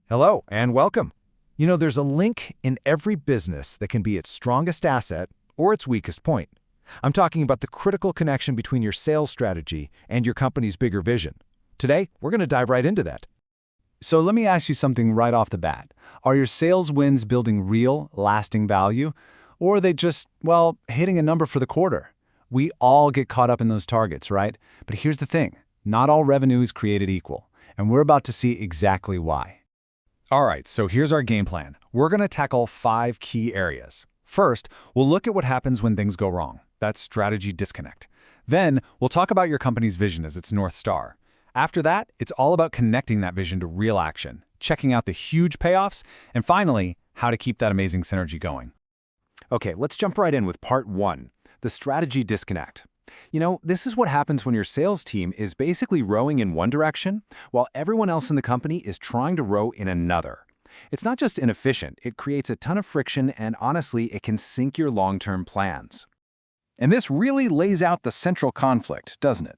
Hello and welcome. There's a link in every business that can be its strongest asset or its weakest point. I'm talking about the critical connection between your sales strategy and your company's bigger vision. Today, we're going to dive right into that. So let me ask you something right off the bat. Are your sales wins building real, lasting value? Or are they just, hitting a number for the quarter? We all get caught up in those targets, right? But here's the thing. Not all revenue is created equal, and we're about to see exactly why. All right, so here's our game plan. We're going to tackle 5 key areas. First, we'll look at what happens when things go wrong. That's strategy disconnect. Then, we'll talk about your company's vision as its North Star. After that, it's all about connecting that vision to real action, checking out the huge payoffs, and finally, how to keep that amazing synergy going. Okay, let's jump right in with part 1, the strategy disconnect. This is what happens when your sales team is basically rowing in one direction while everyone else in the company is trying to row in another. It's not just inefficient, it creates a ton of friction, and honestly, it can sink your long-term plans. And this really lays out the central conflict, doesn't it?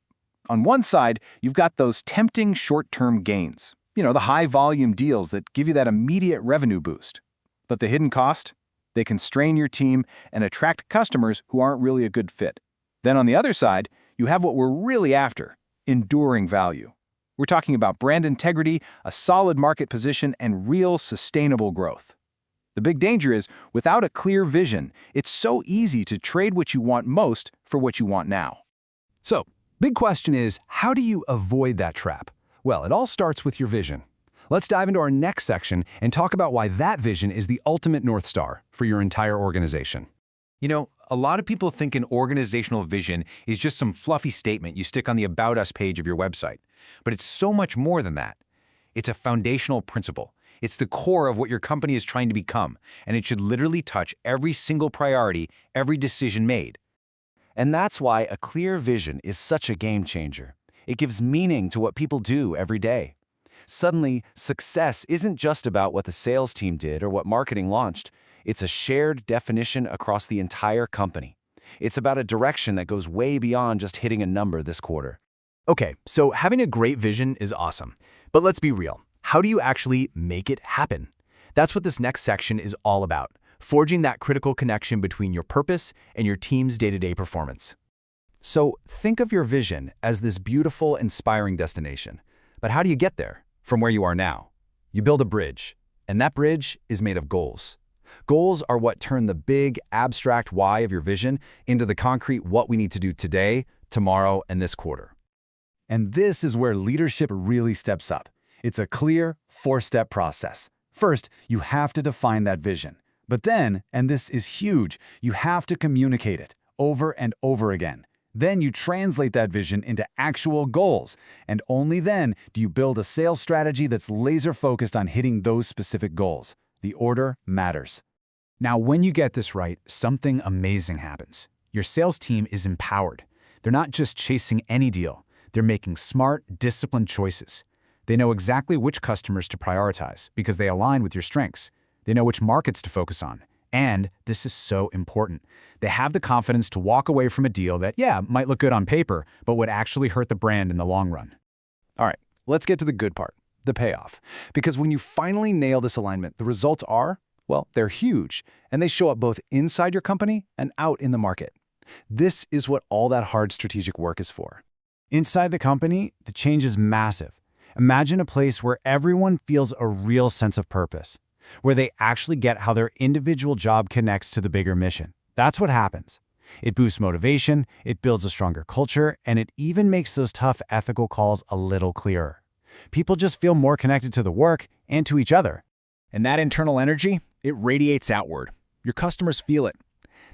On one side, you've got those tempting short-term gains. The high-volume deals that give you that immediate revenue boost. But the hidden cost? They constrain your team and attract customers who aren't really a good fit. Then on the other side, you have what we're really after, enduring value. We're talking about brand integrity, a solid market position, and real sustainable growth. The big danger is, without a clear vision, it's so easy to trade what you want most for what you want now. So, big question is, how do you avoid that trap? Well, it all starts with your vision. Let's dive into our next section and talk about why that vision is the ultimate North Star for your entire organization. A lot of people think an organizational vision is just some fluffy statement you stick on the About Us page of your website. But it's so much more than that. It's a foundational principle. It's the core of what your company is trying to become, and it should literally touch every single priority, every decision made. And that's why a clear vision is such a game changer. It gives meaning to what people do every day. Suddenly, success isn't just about what the sales team did or what marketing launched. It's a shared definition across the entire company. It's about a direction that goes way beyond just hitting a number this quarter. Okay, so having a great vision is awesome. But let's be real. How do you actually make it happen? That's what this next section is all about, forging that critical connection between your purpose and your team's day-to-day performance. So think of your vision as this beautiful, inspiring destination. But how do you get there from where you are now? You build a bridge, and that bridge is made of goals. Goals are what turn the big, abstract why of your vision into the concrete what we need to do today, tomorrow, and this quarter. And this is where leadership really steps up. It's a clear, 4-step process. First, you have to define that vision. But then, and this is huge, you have to communicate it over and over again. Then you translate that vision into actual goals. And only then do you build a sales strategy that's laser-focused on hitting those specific goals. The order matters. Now, when you get this right, something amazing happens. Your sales team is empowered. They're not just chasing any deal. They're making smart, disciplined choices. They know exactly which customers to prioritize because they align with your strengths. They know which markets to focus on. And this is so important. They have the confidence to walk away from a deal that, might look good on paper, but would actually hurt the brand in the long run. All right, let's get to the good part. The payoff. Because when you finally nail this alignment, the results are, they're huge, and they show up both inside your company and out in the market. This is what all that hard strategic work is for. Inside the company, the change is massive. Imagine a place where everyone feels a real sense of purpose, where they actually get how their individual job connects to the bigger mission. That's what happens. It boosts motivation, it builds a stronger culture, and it even makes those tough ethical calls a little clearer. People just feel more connected to the work and to each other. And that internal energy, it radiates outward. Your customers feel it.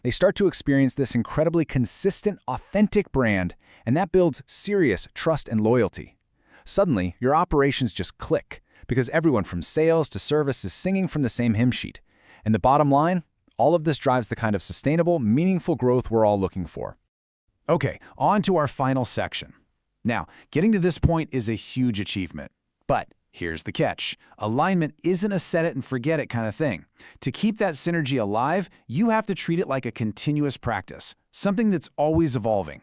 They start to experience this incredibly consistent, authentic brand, and that builds serious trust and loyalty. Suddenly, your operations just click, because everyone from sales to service is singing from the same hymn sheet. And the bottom line, all of this drives the kind of sustainable, meaningful growth we're all looking for. Okay, on to our final section. Now, getting to this point is a huge achievement. But here's the catch. Alignment isn't a set it and forget it kind of thing. To keep that synergy alive, you have to treat it like a continuous practice, something that's always evolving.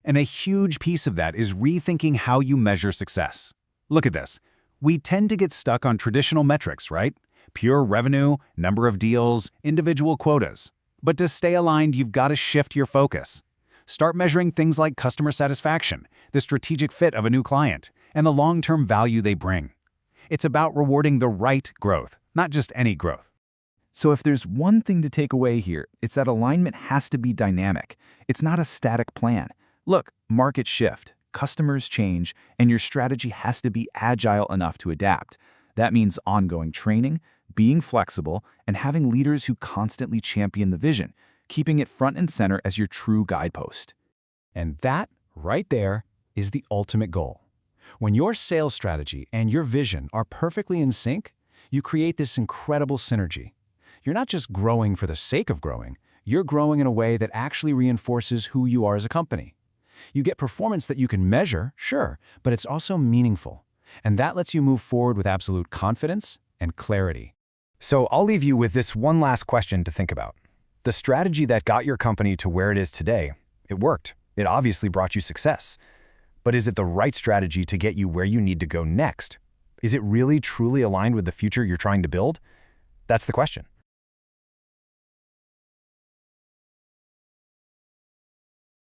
And a huge piece of that is rethinking how you measure success. Look at this. We tend to get stuck on traditional metrics, right? Pure revenue, number of deals, individual quotas. But to stay aligned, you've got to shift your focus. Start measuring things like customer satisfaction, the strategic fit of a new client, and the long-term value they bring. It's about rewarding the right growth, not just any growth. So if there's one thing to take away here, it's that alignment has to be dynamic. It's not a static plan. Look, markets shift, customers change, and your strategy has to be agile enough to adapt. That means ongoing training, being flexible, and having leaders who constantly champion the vision, keeping it front and center as your true guidepost. And that, right there, is the ultimate goal. When your sales strategy and your vision are perfectly in sync, you create this incredible synergy. You're not just growing for the sake of growing, you're growing in a way that actually reinforces who you are as a company. You get performance that you can measure, sure, but it's also meaningful. And that lets you move forward with absolute confidence and clarity. So I'll leave you with this one last question to think about. The strategy that got your company to where it is today, it worked. It obviously brought you success. But is it the right strategy to get you where you need to go next? Is it really truly aligned with the future you're trying to build? That's the question.